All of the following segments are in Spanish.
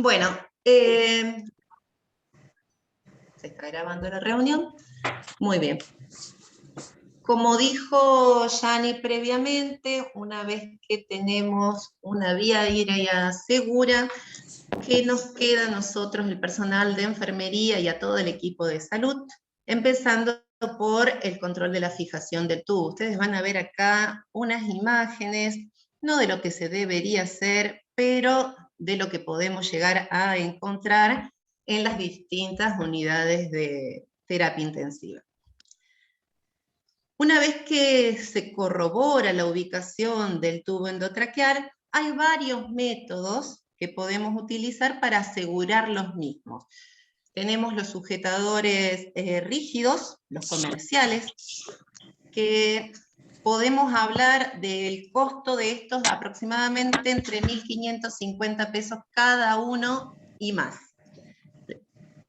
Bueno, se está grabando la reunión. Muy bien. Como dijo Yani previamente, una vez que tenemos una vía aérea segura, ¿qué nos queda a nosotros, el personal de enfermería y a todo el equipo de salud? Empezando por el control de la fijación del tubo. Ustedes van a ver acá unas imágenes, no de lo que se debería hacer, pero de lo que podemos llegar a encontrar en las distintas unidades de terapia intensiva. Una vez que se corrobora la ubicación del tubo endotraqueal, hay varios métodos que podemos utilizar para asegurar los mismos. Tenemos los sujetadores rígidos, los comerciales, que podemos hablar del costo de estos aproximadamente entre 1.550 pesos cada uno y más.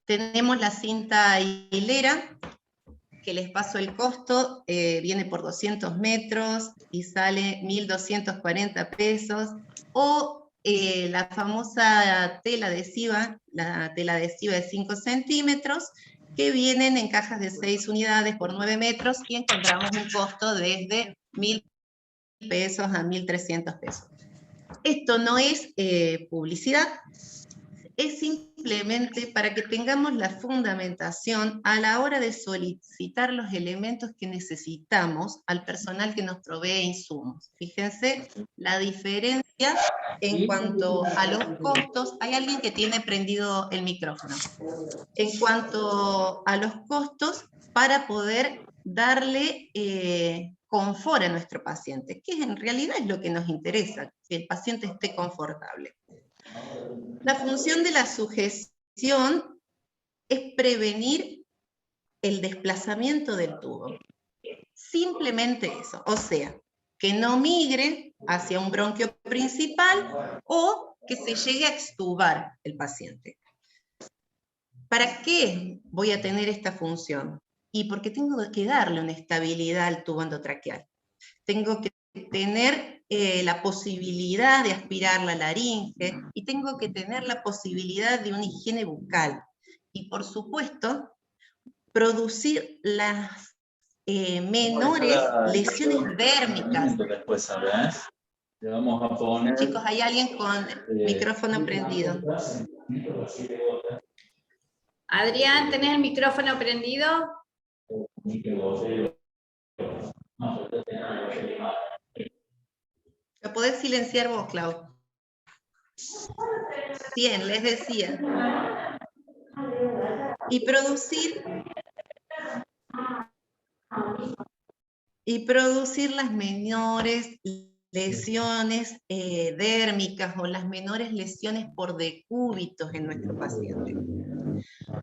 Tenemos la cinta hilera, que les paso el costo, viene por 200 metros y sale 1.240 pesos, o la famosa tela adhesiva, la tela adhesiva de 5 centímetros, que vienen en cajas de 6 unidades por 9 metros y encontramos un costo desde 1.000 pesos a 1.300 pesos. Esto no es publicidad, es simplemente para que tengamos la fundamentación a la hora de solicitar los elementos que necesitamos al personal que nos provee insumos. Fíjense la diferencia en cuanto a los costos. Hay alguien que tiene prendido el micrófono. En cuanto a los costos, para poder darle confort a nuestro paciente, que en realidad es lo que nos interesa, que el paciente esté confortable. La función de la sujeción es prevenir el desplazamiento del tubo. Simplemente eso, o sea, que no migre hacia un bronquio principal o que se llegue a extubar el paciente. ¿Para qué voy a tener esta función? Y porque tengo que darle una estabilidad al tubo endotraqueal. Tengo que tener la posibilidad de aspirar la laringe y tengo que tener la posibilidad de una higiene bucal. Y por supuesto, producir las menores lesiones dérmicas. Después, ¿sabes? Le vamos a poner... Chicos, hay alguien con micrófono prendido. Adrián, ¿tenés el micrófono prendido? ¿Lo podés silenciar vos, Clau? Bien, les decía. Y producir las menores lesiones dérmicas o las menores lesiones por decúbitos en nuestro paciente.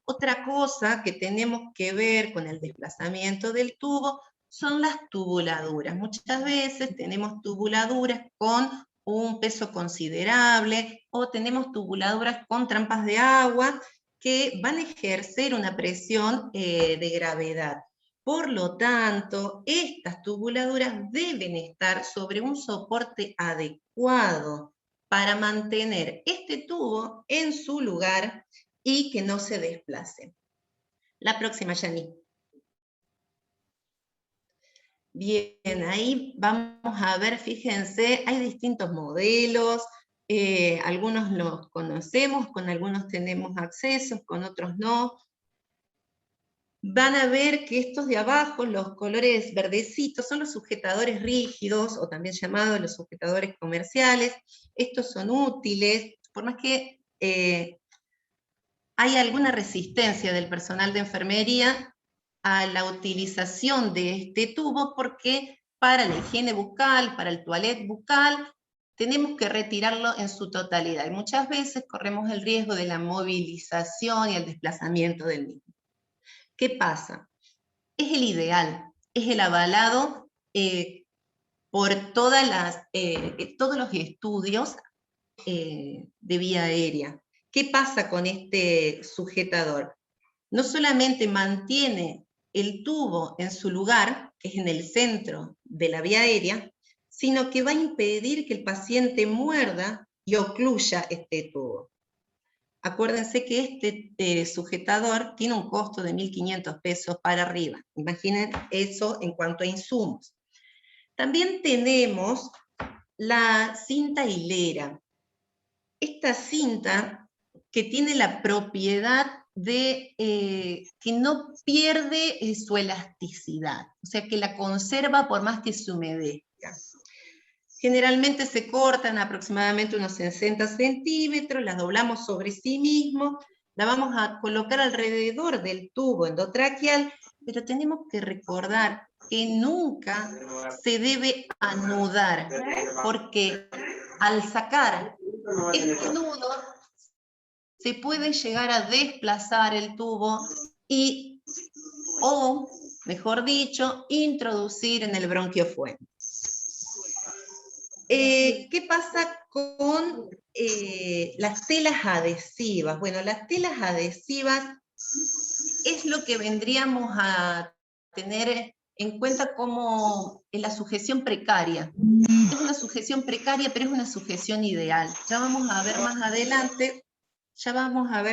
Otra cosa que tenemos que ver con el desplazamiento del tubo son las tubuladuras. Muchas veces tenemos tubuladuras con un peso considerable o tenemos tubuladuras con trampas de agua que van a ejercer una presión de gravedad. Por lo tanto, estas tubuladuras deben estar sobre un soporte adecuado para mantener este tubo en su lugar y que no se desplace. La próxima, Yani. Bien, ahí vamos a ver, fíjense, hay distintos modelos, algunos los conocemos, con algunos tenemos acceso, con otros no. Van a ver que estos de abajo, los colores verdecitos, son los sujetadores rígidos, o también llamados los sujetadores comerciales. Estos son útiles, por más que hay alguna resistencia del personal de enfermería a la utilización de este tubo, porque para la higiene bucal, para el toilet bucal, tenemos que retirarlo en su totalidad, y muchas veces corremos el riesgo de la movilización y el desplazamiento del mismo. ¿Qué pasa? Es el ideal, es el avalado por todos los estudios de vía aérea. ¿Qué pasa con este sujetador? No solamente mantiene el tubo en su lugar, que es en el centro de la vía aérea, sino que va a impedir que el paciente muerda y ocluya este tubo. Acuérdense que este sujetador tiene un costo de 1.500 pesos para arriba. Imaginen eso en cuanto a insumos. También tenemos la cinta hilera. Esta cinta que tiene la propiedad de que no pierde su elasticidad, o sea que la conserva por más que se humedezca. Generalmente se cortan aproximadamente unos 60 centímetros, las doblamos sobre sí mismo, la vamos a colocar alrededor del tubo endotraqueal, pero tenemos que recordar que nunca se debe anudar, porque al sacar este nudo se puede llegar a desplazar el tubo y, o mejor dicho, introducir en el bronquiofuente. ¿Qué pasa con las telas adhesivas? Bueno, las telas adhesivas es lo que vendríamos a tener en cuenta como en la sujeción precaria. Es una sujeción precaria, pero es una sujeción ideal. Ya vamos a ver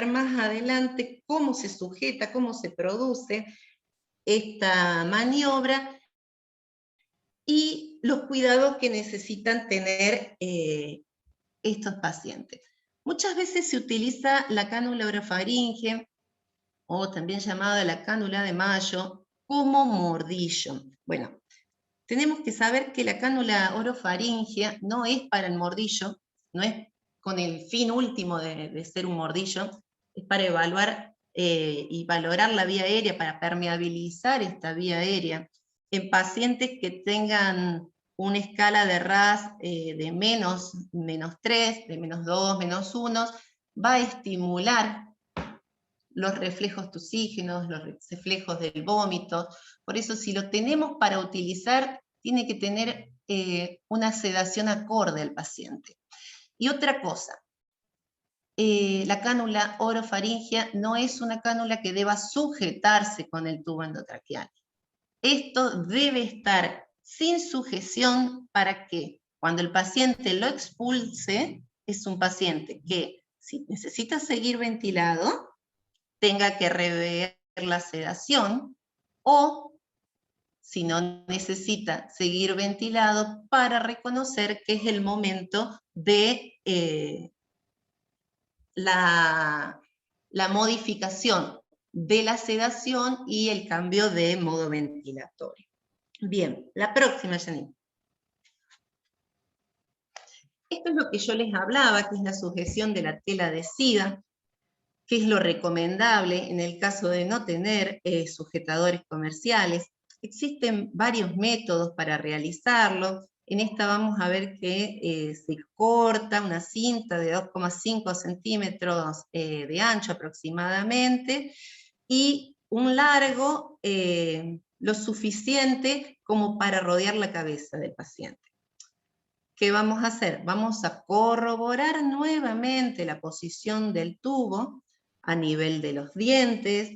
más adelante cómo se sujeta, cómo se produce esta maniobra y los cuidados que necesitan tener estos pacientes. Muchas veces se utiliza la cánula orofaringe, o también llamada la cánula de Mayo, como mordillo. Bueno, tenemos que saber que la cánula orofaringea no es para el mordillo, no es con el fin último de ser un mordillo, es para evaluar y valorar la vía aérea, para permeabilizar esta vía aérea en pacientes que tengan una escala de RAS de -3, de -2, -1, va a estimular los reflejos tusígenos, los reflejos del vómito. Por eso, si lo tenemos para utilizar, tiene que tener una sedación acorde al paciente. Y otra cosa, la cánula orofaringea no es una cánula que deba sujetarse con el tubo endotraqueal. Esto debe estar sin sujeción para que cuando el paciente lo expulse, es un paciente que, si necesita seguir ventilado, tenga que rever la sedación, o si no necesita seguir ventilado, para reconocer que es el momento de la modificación de la sedación y el cambio de modo ventilatorio. Bien, la próxima, Janine. Esto es lo que yo les hablaba, que es la sujeción de la tela adhesiva, que es lo recomendable en el caso de no tener sujetadores comerciales. Existen varios métodos para realizarlo. En esta vamos a ver que se corta una cinta de 2,5 centímetros de ancho aproximadamente, y un largo lo suficiente como para rodear la cabeza del paciente. ¿Qué vamos a hacer? Vamos a corroborar nuevamente la posición del tubo a nivel de los dientes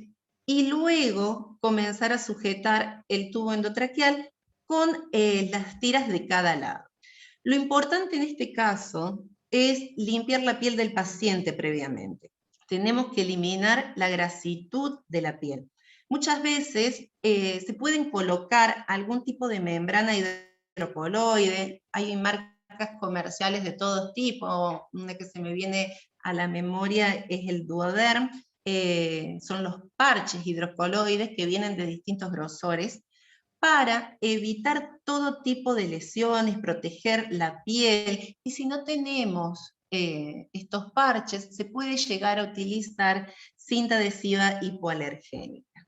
y luego comenzar a sujetar el tubo endotraqueal con las tiras de cada lado. Lo importante en este caso es limpiar la piel del paciente previamente. Tenemos que eliminar la grasitud de la piel. Muchas veces se pueden colocar algún tipo de membrana hidrocoloide, hay marcas comerciales de todo tipo, una que se me viene a la memoria es el Duoderm, son los parches hidrocoloides que vienen de distintos grosores, para evitar todo tipo de lesiones, proteger la piel, y si no tenemos estos parches, se puede llegar a utilizar cinta adhesiva hipoalergénica.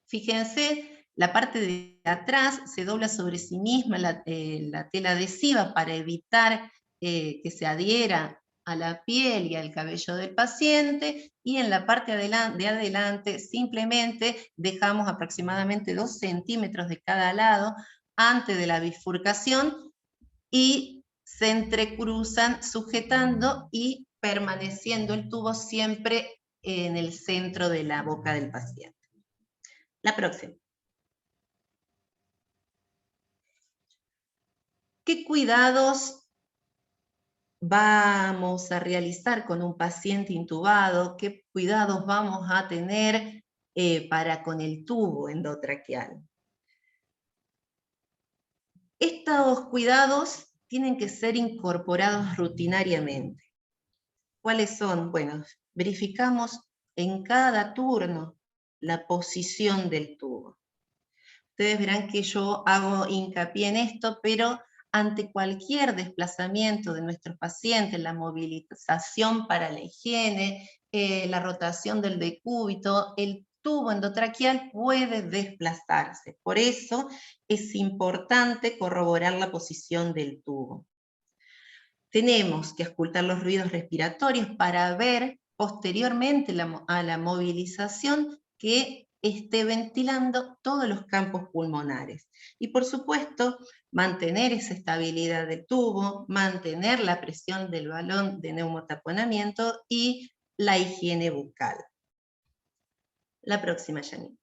Fíjense, la parte de atrás se dobla sobre sí misma la tela adhesiva para evitar que se adhiera a la piel y al cabello del paciente, y en la parte de adelante simplemente dejamos aproximadamente 2 centímetros de cada lado antes de la bifurcación y se entrecruzan sujetando y permaneciendo el tubo siempre en el centro de la boca del paciente. La próxima. ¿Qué cuidados vamos a realizar con un paciente intubado, qué cuidados vamos a tener para con el tubo endotraqueal. Estos cuidados tienen que ser incorporados rutinariamente. ¿Cuáles son? Bueno, verificamos en cada turno la posición del tubo. Ustedes verán que yo hago hincapié en esto, pero ante cualquier desplazamiento de nuestros pacientes, la movilización para la higiene, la rotación del decúbito, el tubo endotraqueal puede desplazarse. Por eso es importante corroborar la posición del tubo. Tenemos que auscultar los ruidos respiratorios para ver posteriormente a la movilización que esté ventilando todos los campos pulmonares. Y por supuesto, mantener esa estabilidad del tubo, mantener la presión del balón de neumotaponamiento y la higiene bucal. La próxima, Janine.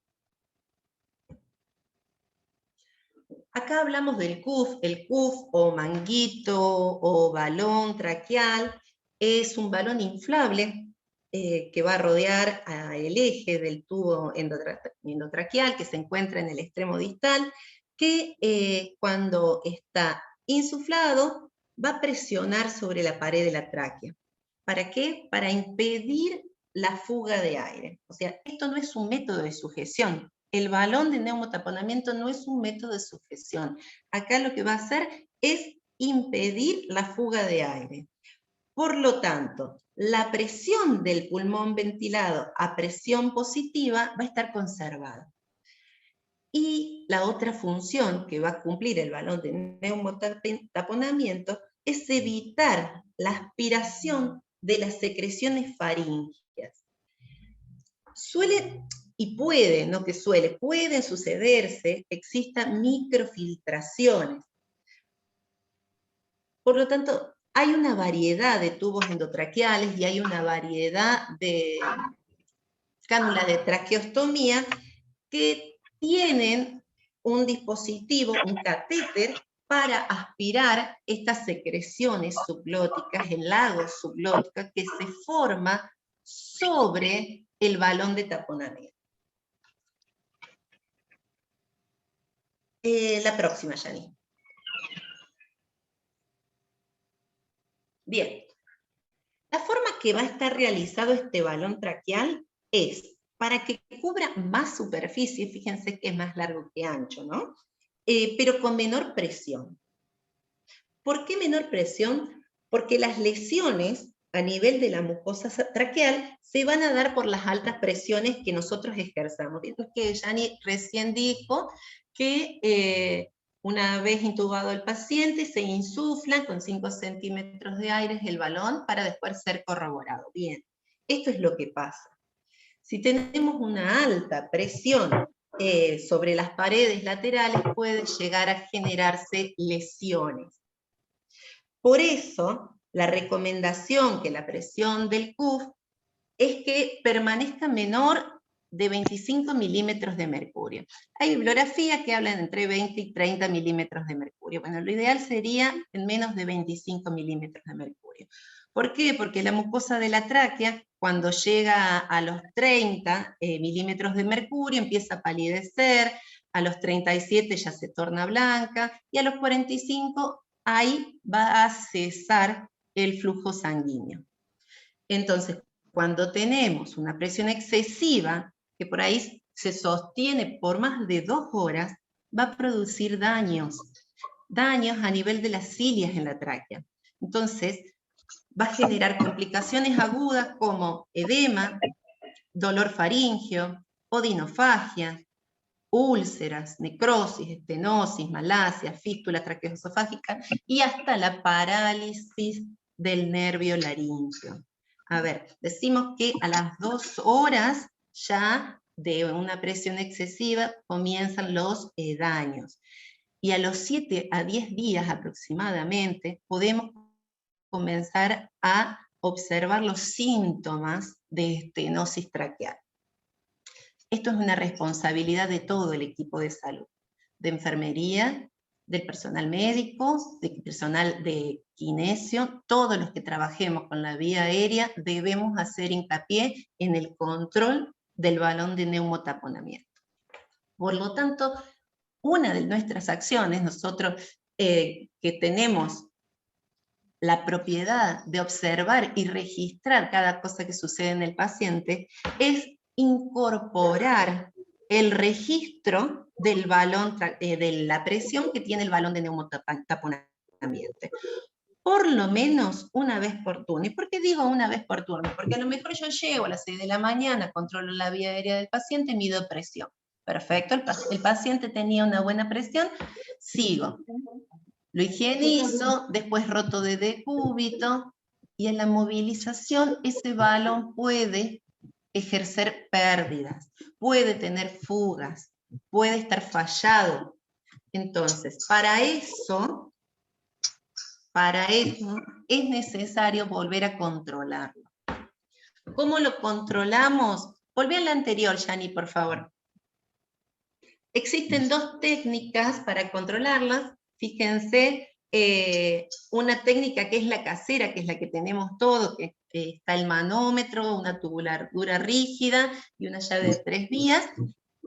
Acá hablamos del CUF. El CUF, o manguito, o balón traqueal, es un balón inflable que va a rodear el eje del tubo endotraqueal, que se encuentra en el extremo distal, que cuando está insuflado va a presionar sobre la pared de la tráquea. ¿Para qué? Para impedir la fuga de aire. O sea, esto no es un método de sujeción. El balón de neumotaponamiento no es un método de sujeción. Acá lo que va a hacer es impedir la fuga de aire. Por lo tanto, la presión del pulmón ventilado a presión positiva va a estar conservada. Y la otra función que va a cumplir el balón de neumotaponamiento es evitar la aspiración de las secreciones faríngeas. Suele, y puede, no que suele, pueden sucederse que existan microfiltraciones. Por lo tanto, hay una variedad de tubos endotraqueales y hay una variedad de cánulas de traqueostomía que tienen un dispositivo, un catéter, para aspirar estas secreciones subglóticas, el lago subglótica, que se forma sobre el balón de taponamiento. La próxima, Janine. Bien. La forma que va a estar realizado este balón traqueal es, para que cubra más superficie, fíjense que es más largo que ancho, ¿no? Pero con menor presión. ¿Por qué menor presión? Porque las lesiones a nivel de la mucosa traqueal se van a dar por las altas presiones que nosotros ejerzamos. Que Yani recién dijo que una vez intubado el paciente se insufla con 5 centímetros de aire el balón para después ser corroborado. Bien, esto es lo que pasa. Si tenemos una alta presión sobre las paredes laterales, puede llegar a generarse lesiones. Por eso, la recomendación que la presión del CUF es que permanezca menor de 25 milímetros de mercurio. Hay bibliografía que hablan entre 20 y 30 milímetros de mercurio. Bueno, lo ideal sería en menos de 25 milímetros de mercurio. ¿Por qué? Porque la mucosa de la tráquea, cuando llega a los 30 milímetros de mercurio, empieza a palidecer, a los 37 ya se torna blanca, y a los 45 ahí va a cesar el flujo sanguíneo. Entonces, cuando tenemos una presión excesiva, que por ahí se sostiene por más de 2 horas, va a producir daños a nivel de las cilias en la tráquea. Entonces, va a generar complicaciones agudas como edema, dolor faríngeo, odinofagia, úlceras, necrosis, estenosis, malasia, fístula traqueoesofágica y hasta la parálisis del nervio laríngeo. A ver, decimos que a las 2 horas ya de una presión excesiva comienzan los daños. Y a los 7 a 10 días aproximadamente podemos comenzar a observar los síntomas de estenosis traqueal. Esto es una responsabilidad de todo el equipo de salud, de enfermería, del personal médico, del personal de kinesio, todos los que trabajemos con la vía aérea debemos hacer hincapié en el control del balón de neumotaponamiento. Por lo tanto, una de nuestras acciones, nosotros que tenemos la propiedad de observar y registrar cada cosa que sucede en el paciente, es incorporar el registro del balón, de la presión que tiene el balón de neumotaponamiento. Por lo menos una vez por turno. ¿Y por qué digo una vez por turno? Porque a lo mejor yo llego a las 6 de la mañana, controlo la vía aérea del paciente, mido presión. Perfecto, el paciente tenía una buena presión, sigo. Lo higienizo, después roto de decúbito, y en la movilización ese balón puede ejercer pérdidas, puede tener fugas, puede estar fallado. Entonces, para eso es necesario volver a controlarlo. ¿Cómo lo controlamos? Volví a la anterior, Yani, por favor. Existen dos técnicas para controlarlas. Fíjense, una técnica que es la casera, que es la que tenemos todos, que está el manómetro, una tubuladura rígida y una llave de 3 vías,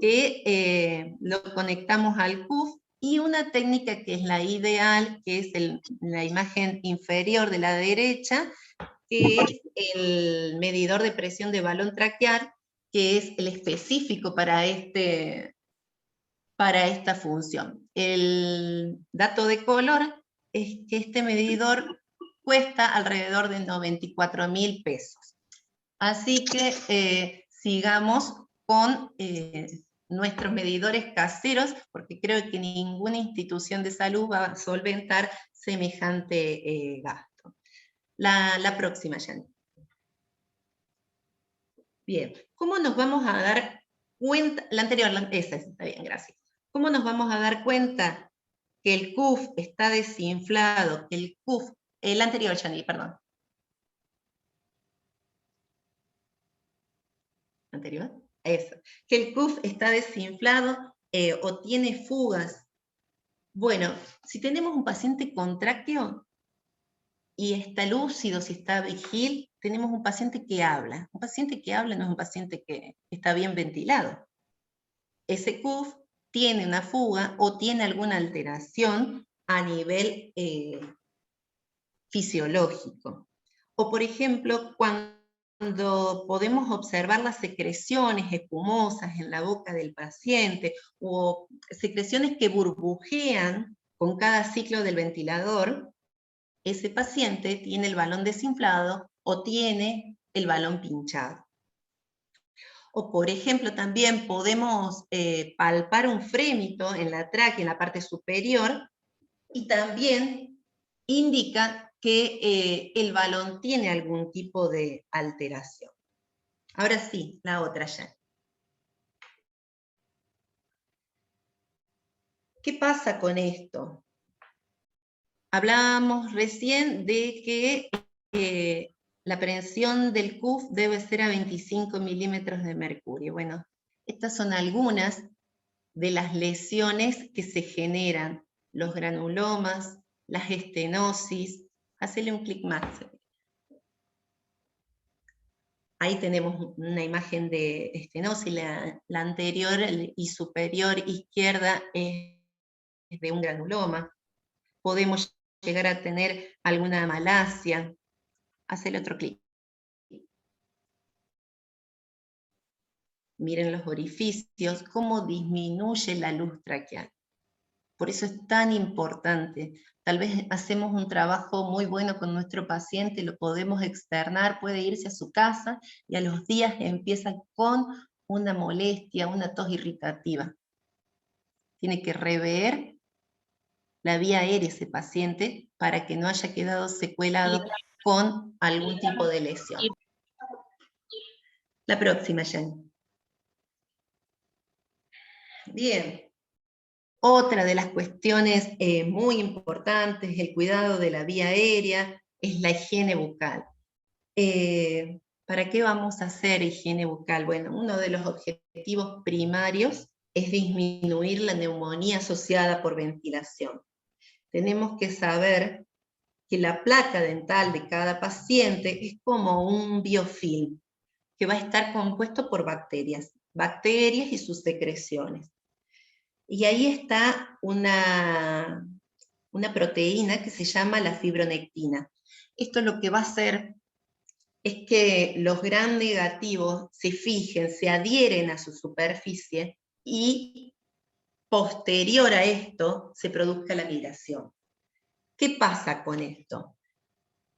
que lo conectamos al CUF, y una técnica que es la ideal, que es la imagen inferior de la derecha, que es el medidor de presión de balón traqueal, que es el específico para esta función. El dato de color es que este medidor cuesta alrededor de 94.000 pesos. Así que sigamos con nuestros medidores caseros, porque creo que ninguna institución de salud va a solventar semejante gasto. La próxima, Yanni. Bien, ¿cómo nos vamos a dar cuenta? La anterior, esa está bien, gracias. ¿Cómo nos vamos a dar cuenta que el CUF está desinflado, que el CUF, el anterior, Yanni, perdón. Anterior, eso. Que el CUF está desinflado o tiene fugas. Bueno, si tenemos un paciente contrácteo y está lúcido, si está vigil, tenemos un paciente que habla. Un paciente que habla no es un paciente que está bien ventilado. Ese CUF tiene una fuga o tiene alguna alteración a nivel fisiológico. O por ejemplo, cuando podemos observar las secreciones espumosas en la boca del paciente, o secreciones que burbujean con cada ciclo del ventilador, ese paciente tiene el balón desinflado o tiene el balón pinchado. O por ejemplo, también podemos palpar un frémito en la tráquea, en la parte superior, y también indica que el balón tiene algún tipo de alteración. Ahora sí, la otra ya. ¿Qué pasa con esto? Hablábamos recién de que la presión del CUF debe ser a 25 milímetros de mercurio. Bueno, estas son algunas de las lesiones que se generan, los granulomas, las estenosis. Hacele un clic más. Ahí tenemos una imagen de estenosis, la anterior y superior izquierda es de un granuloma. Podemos llegar a tener alguna malasia. Hacele otro clic. Miren los orificios, cómo disminuye la luz traqueal. Por eso es tan importante. Tal vez hacemos un trabajo muy bueno con nuestro paciente, lo podemos externar, puede irse a su casa y a los días empieza con una molestia, una tos irritativa. Tiene que rever la vía aérea ese paciente para que no haya quedado secuelado con algún tipo de lesión. La próxima, Jenny. Bien. Otra de las cuestiones muy importantes, el cuidado de la vía aérea, es la higiene bucal. ¿Para qué vamos a hacer higiene bucal? Bueno, uno de los objetivos primarios es disminuir la neumonía asociada por ventilación. tenemos que saber que la placa dental de cada paciente es como un biofilm, que va a estar compuesto por bacterias y sus secreciones. Y ahí está una proteína que se llama la fibronectina. Esto lo que va a hacer es que los gram negativos se fijen, se adhieren a su superficie y posterior a esto se produzca la migración. ¿Qué pasa con esto?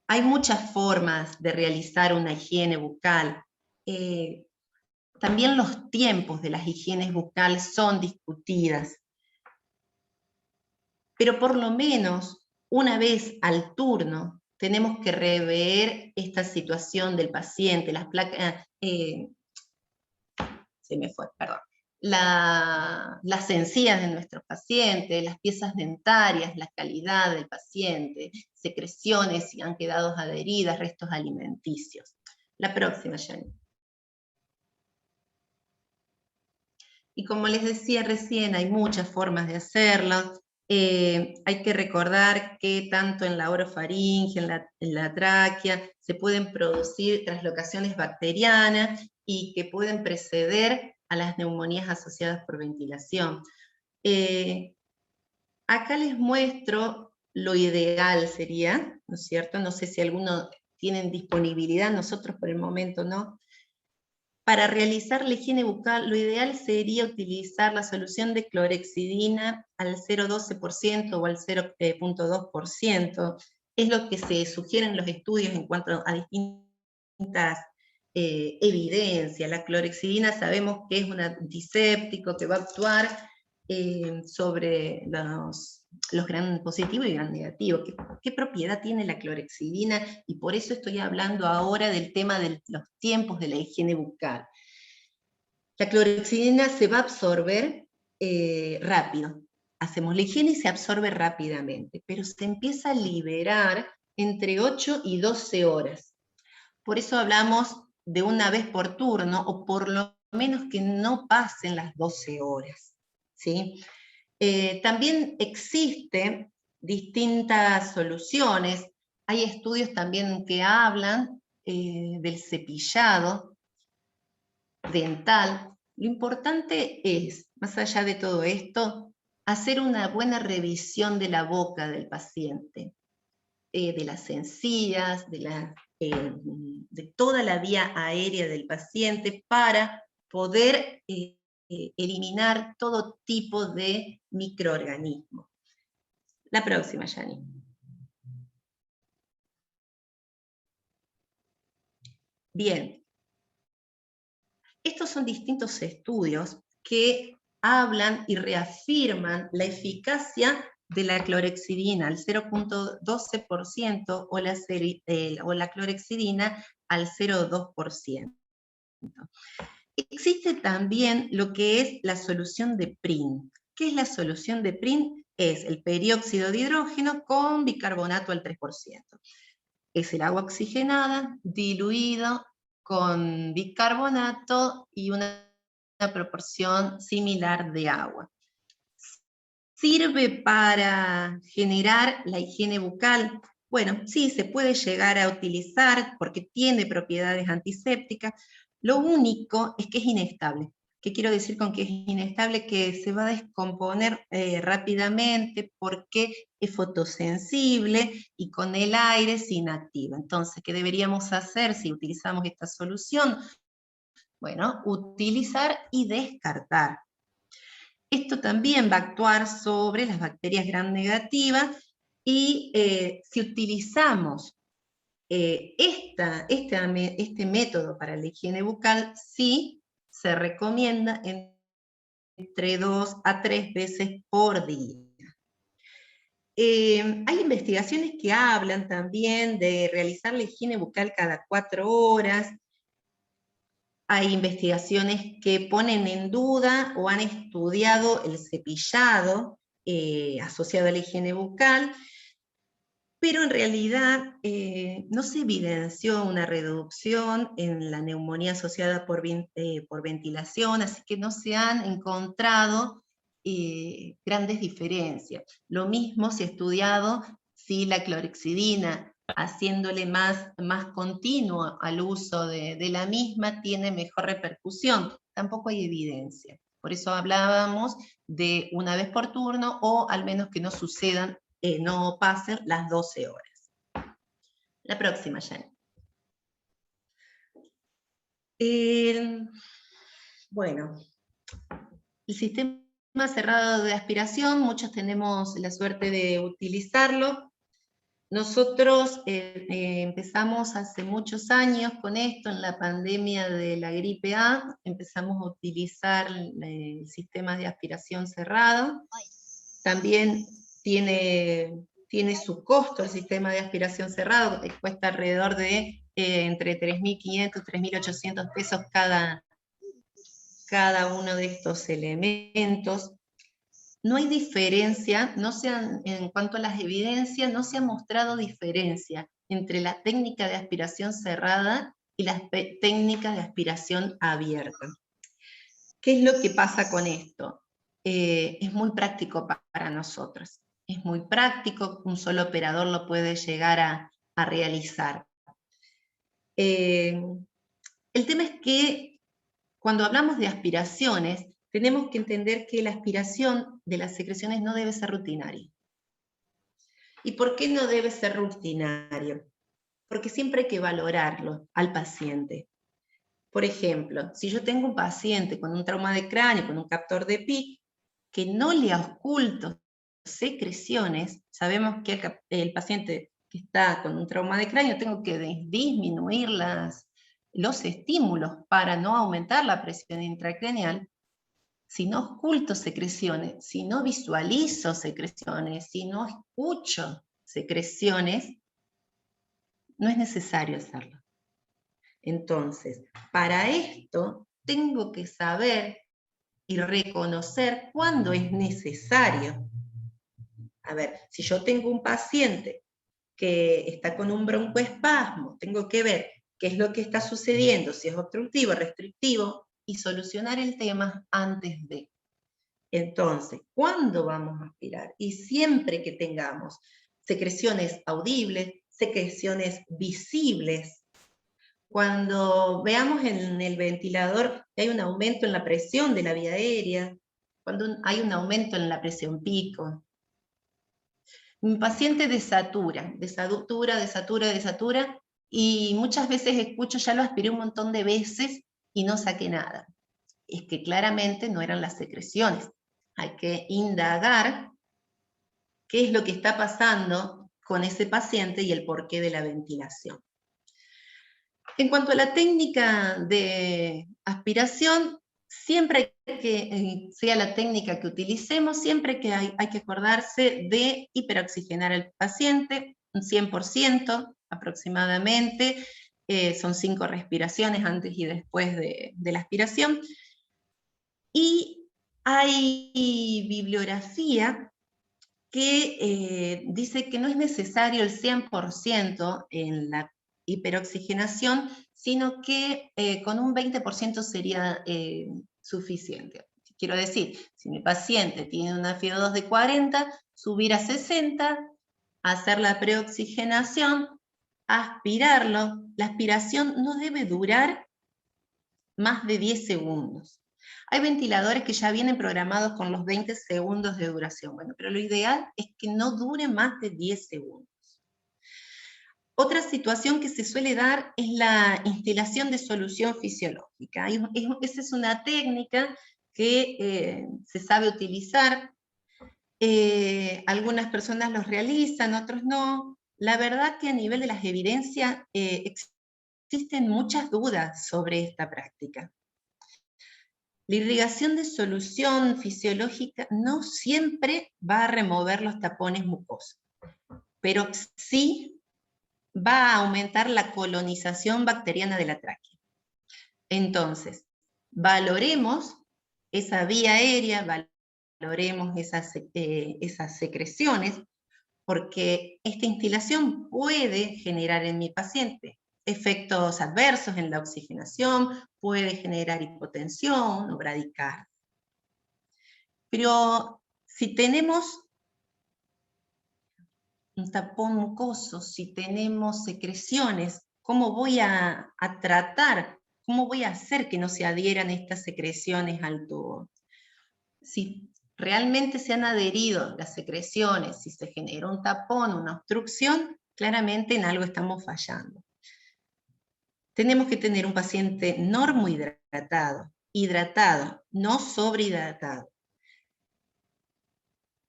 Hay muchas formas de realizar una higiene bucal. También los tiempos de las higienes bucales son discutidas. Pero por lo menos una vez al turno tenemos que rever esta situación del paciente, las placas, las encías de nuestros pacientes, las piezas dentarias, la calidad del paciente, secreciones si han quedado adheridas, restos alimenticios. La próxima, Jenny. Y como les decía recién, hay muchas formas de hacerlo. Hay que recordar que tanto en la orofaringe, en la tráquea, se pueden producir translocaciones bacterianas y que pueden preceder a las neumonías asociadas por ventilación. Acá les muestro lo ideal sería, ¿no es cierto? No sé si alguno tiene disponibilidad, nosotros por el momento no. Para realizar la higiene bucal, lo ideal sería utilizar la solución de clorexidina al 0,12% o al 0,2%. Es lo que se sugiere en los estudios en cuanto a distintas evidencias. La clorexidina sabemos que es un antiséptico que va a actuar sobre los gram positivos y gram negativos. ¿Qué propiedad tiene la clorexidina? Y por eso estoy hablando ahora del tema de los tiempos de la higiene bucal. La clorexidina se va a absorber rápido. Hacemos la higiene y se absorbe rápidamente, pero se empieza a liberar entre 8 y 12 horas. Por eso hablamos de una vez por turno, o por lo menos que no pasen las 12 horas. ¿Sí? También existen distintas soluciones. Hay estudios también que hablan del cepillado dental. Lo importante es, más allá de todo esto, hacer una buena revisión de la boca del paciente, de las encías, de toda la vía aérea del paciente, para poder eliminar todo tipo de microorganismos. La próxima, Yani. Bien. Estos son distintos estudios que hablan y reafirman la eficacia de la clorexidina al 0,12% o la clorexidina al 0,2%. Existe también lo que es la solución de PRIN. ¿Qué es la solución de PRIN? Es el peróxido de hidrógeno con bicarbonato al 3%. Es el agua oxigenada, diluido con bicarbonato y una proporción similar de agua. ¿Sirve para generar la higiene bucal? Bueno, sí, se puede llegar a utilizar porque tiene propiedades antisépticas. Lo único es que es inestable. ¿Qué quiero decir con que es inestable? Que se va a descomponer rápidamente porque es fotosensible y con el aire se inactiva. Entonces, ¿qué deberíamos hacer si utilizamos esta solución? Bueno, utilizar y descartar. Esto también va a actuar sobre las bacterias gram negativas y si utilizamos este método para la higiene bucal, sí se recomienda entre 2 a 3 veces por día. Hay investigaciones que hablan también de realizar la higiene bucal cada 4 horas. Hay investigaciones que ponen en duda o han estudiado el cepillado asociado a la higiene bucal, pero en realidad no se evidenció una reducción en la neumonía asociada por ventilación, así que no se han encontrado grandes diferencias. Lo mismo se ha estudiado si la clorhexidina, haciéndole más continuo al uso de la misma, tiene mejor repercusión. Tampoco hay evidencia. Por eso hablábamos de una vez por turno, o al menos que no sucedan, no pasen las 12 horas. La próxima, Jenny. Bueno, el sistema cerrado de aspiración, muchos tenemos la suerte de utilizarlo. Nosotros empezamos hace muchos años con esto, en la pandemia de la gripe A, empezamos a utilizar el sistema de aspiración cerrado. También tiene su costo el sistema de aspiración cerrado, que cuesta alrededor de entre 3.500 y 3.800 pesos cada uno de estos elementos. No hay diferencia, en cuanto a las evidencias, no se ha mostrado diferencia entre la técnica de aspiración cerrada y las técnicas de aspiración abierta. ¿Qué es lo que pasa con esto? Es muy práctico para nosotros. Es muy práctico, un solo operador lo puede llegar a realizar. El tema es que cuando hablamos de aspiraciones, tenemos que entender que la aspiración de las secreciones no debe ser rutinaria. ¿Y por qué no debe ser rutinario? Porque siempre hay que valorarlo al paciente. Por ejemplo, si yo tengo un paciente con un trauma de cráneo, con un captor de PIC, que no le oculto secreciones, sabemos que el paciente que está con un trauma de cráneo, tengo que disminuir los estímulos para no aumentar la presión intracraneal. Si no oculto secreciones, si no visualizo secreciones, si no escucho secreciones, no es necesario hacerlo. Entonces, para esto tengo que saber y reconocer cuándo es necesario. A ver, si yo tengo un paciente que está con un broncoespasmo, tengo que ver qué es lo que está sucediendo, si es obstructivo, restrictivo, y solucionar el tema antes de. Entonces, ¿cuándo vamos a aspirar? Y siempre que tengamos secreciones audibles, secreciones visibles. Cuando veamos en el ventilador que hay un aumento en la presión de la vía aérea, cuando hay un aumento en la presión pico. Mi paciente desatura, y muchas veces escucho, ya lo aspiré un montón de veces y no saqué nada. Es que claramente no eran las secreciones. Hay que indagar qué es lo que está pasando con ese paciente y el porqué de la ventilación. En cuanto a la técnica de aspiración, siempre que sea la técnica que utilicemos, siempre que hay que acordarse de hiperoxigenar al paciente, un 100% aproximadamente, son 5 respiraciones antes y después de la aspiración. Y hay bibliografía que dice que no es necesario el 100% en la hiperoxigenación, sino que con un 20% sería suficiente. Quiero decir, si mi paciente tiene una FiO2 de 40, subir a 60, hacer la preoxigenación, aspirarlo. La aspiración no debe durar más de 10 segundos. Hay ventiladores que ya vienen programados con los 20 segundos de duración, bueno, pero lo ideal es que no dure más de 10 segundos. Otra situación que se suele dar es la instilación de solución fisiológica. Esa es una técnica que se sabe utilizar. Algunas personas los realizan, otros no. La verdad que a nivel de las evidencias existen muchas dudas sobre esta práctica. La irrigación de solución fisiológica no siempre va a remover los tapones mucosos, pero sí va a aumentar la colonización bacteriana de la tráquea. Entonces, valoremos esa vía aérea, valoremos esas secreciones, porque esta instilación puede generar en mi paciente efectos adversos en la oxigenación, puede generar hipotensión o bradicardia. Pero si tenemos un tapón mucoso, si tenemos secreciones, ¿cómo voy a tratar? ¿Cómo voy a hacer que no se adhieran estas secreciones al tubo? Si realmente se han adherido las secreciones, si se genera un tapón, una obstrucción, claramente en algo estamos fallando. Tenemos que tener un paciente hidratado, no sobrehidratado.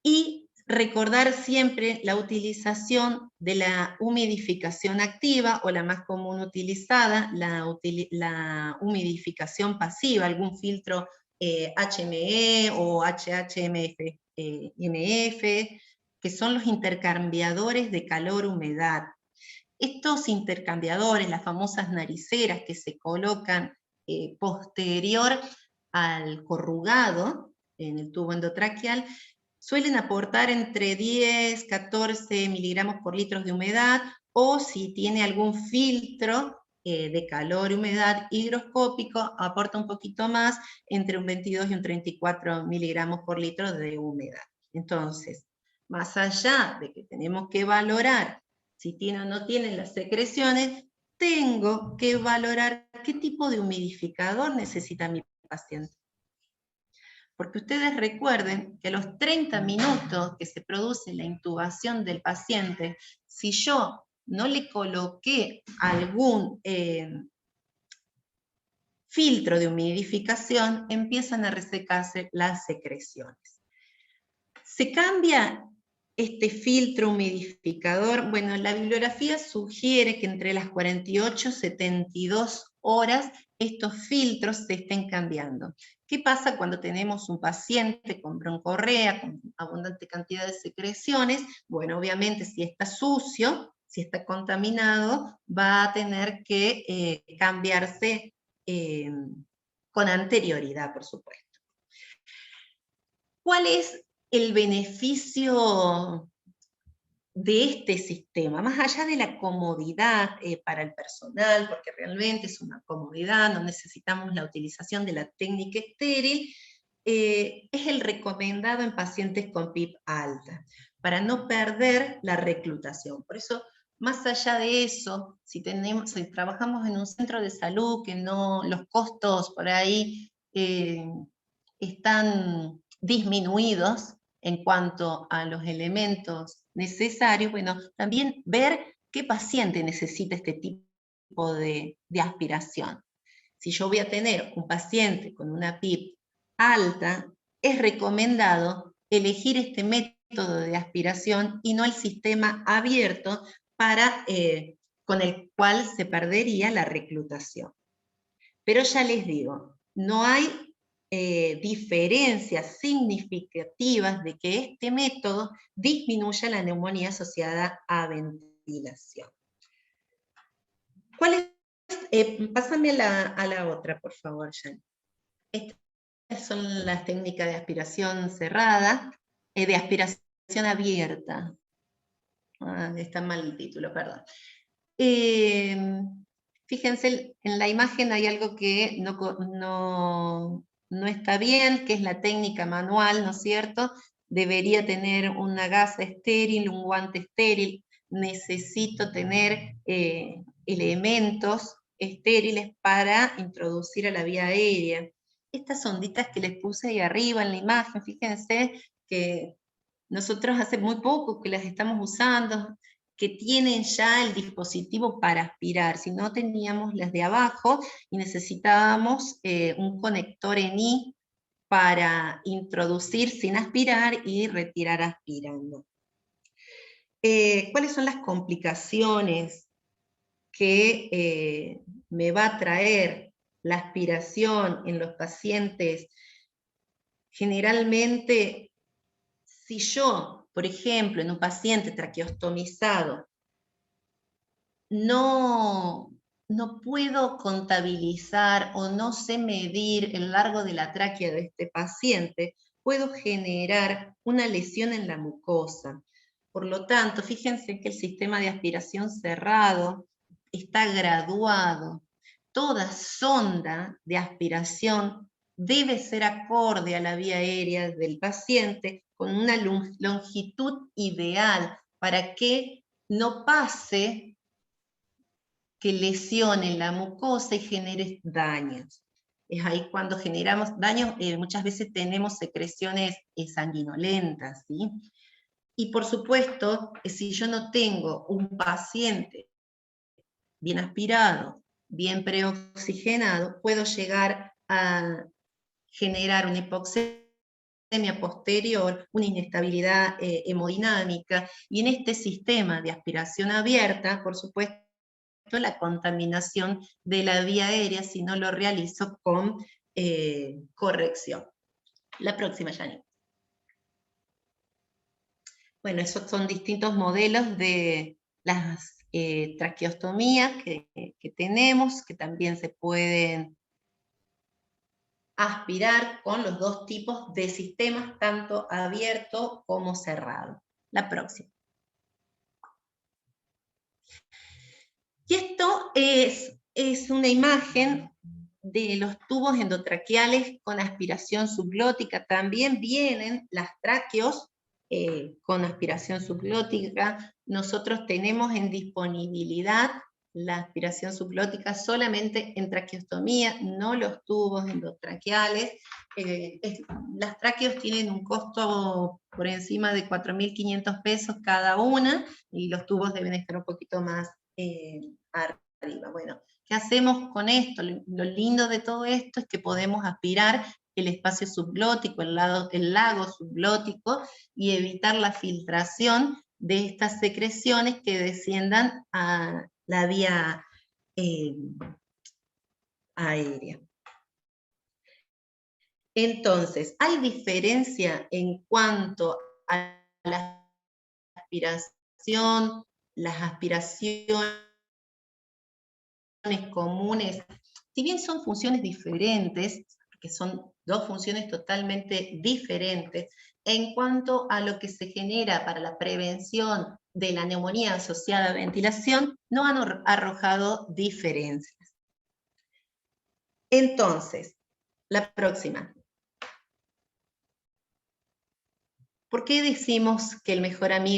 Y recordar siempre la utilización de la humidificación activa, o la más común utilizada, la humidificación pasiva, algún filtro HME o HHMF, que son los intercambiadores de calor-humedad. Estos intercambiadores, las famosas nariceras que se colocan posterior al corrugado en el tubo endotraqueal, suelen aportar entre 10, 14 miligramos por litro de humedad, o si tiene algún filtro de calor y humedad higroscópico, aporta un poquito más, entre un 22 y un 34 miligramos por litro de humedad. Entonces, más allá de que tenemos que valorar si tiene o no tiene las secreciones, tengo que valorar qué tipo de humidificador necesita mi paciente. Porque ustedes recuerden que a los 30 minutos que se produce la intubación del paciente, si yo no le coloqué algún filtro de humidificación, empiezan a resecarse las secreciones. ¿Se cambia este filtro humidificador? Bueno, la bibliografía sugiere que entre las 48 y 72 horas estos filtros se estén cambiando. ¿Qué pasa cuando tenemos un paciente con broncorrea, con abundante cantidad de secreciones? Bueno, obviamente si está sucio, si está contaminado, va a tener que cambiarse con anterioridad, por supuesto. ¿Cuál es el beneficio de este sistema? Más allá de la comodidad para el personal, porque realmente es una comodidad, no necesitamos la utilización de la técnica estéril, es el recomendado en pacientes con PIB alta, para no perder la reclutación. Por eso, más allá de eso, si trabajamos en un centro de salud que los costos por ahí están disminuidos en cuanto a los elementos necesarios, bueno, también ver qué paciente necesita este tipo de aspiración. Si yo voy a tener un paciente con una PIB alta, es recomendado elegir este método de aspiración y no el sistema abierto con el cual se perdería la reclutación. Pero ya les digo, no hay diferencias significativas de que este método disminuya la neumonía asociada a ventilación. Pásame a la otra, por favor, Jan. Estas son las técnicas de aspiración cerrada, de aspiración abierta. Está mal el título, perdón. Fíjense, en la imagen hay algo que no está bien, que es la técnica manual, ¿no es cierto? Debería tener una gasa estéril, un guante estéril. Necesito tener elementos estériles para introducir a la vía aérea. Estas onditas que les puse ahí arriba en la imagen, fíjense que nosotros hace muy poco que las estamos usando, que tienen ya el dispositivo para aspirar. Si no, teníamos las de abajo y necesitábamos un conector ENI para introducir sin aspirar y retirar aspirando. ¿Cuáles son las complicaciones que me va a traer la aspiración en los pacientes? Generalmente, si yo, por ejemplo, en un paciente traqueostomizado, no puedo contabilizar o no sé medir el largo de la tráquea de este paciente, puedo generar una lesión en la mucosa. Por lo tanto, fíjense que el sistema de aspiración cerrado está graduado. Toda sonda de aspiración debe ser acorde a la vía aérea del paciente con una longitud ideal para que no pase que lesione la mucosa y genere daños. Es ahí cuando generamos daños, muchas veces tenemos secreciones sanguinolentas, ¿sí? Y por supuesto, si yo no tengo un paciente bien aspirado, bien preoxigenado, puedo llegar a generar una hipoxemia posterior, una inestabilidad hemodinámica, y en este sistema de aspiración abierta, por supuesto, la contaminación de la vía aérea si no lo realizo con corrección. La próxima, Janine. Bueno, esos son distintos modelos de las traqueostomías que tenemos, que también se pueden aspirar con los dos tipos de sistemas, tanto abierto como cerrado. La próxima. Y esto es una imagen de los tubos endotraqueales con aspiración subglótica. También vienen las tráqueos con aspiración subglótica. Nosotros tenemos en disponibilidad la aspiración subglótica solamente en traqueostomía, no los tubos endotraqueales. Las tráqueos tienen un costo por encima de 4.500 pesos cada una, y los tubos deben estar un poquito más arriba. Bueno, ¿qué hacemos con esto? Lo lindo de todo esto es que podemos aspirar el espacio subglótico, el lago subglótico, y evitar la filtración de estas secreciones que desciendan a la vía aérea. Entonces, ¿hay diferencia en cuanto a la aspiración, las aspiraciones comunes? Si bien son funciones diferentes, que son dos funciones totalmente diferentes, en cuanto a lo que se genera para la prevención de la neumonía asociada a ventilación, no han arrojado diferencias. Entonces, la próxima. ¿Por qué decimos que el mejor amigo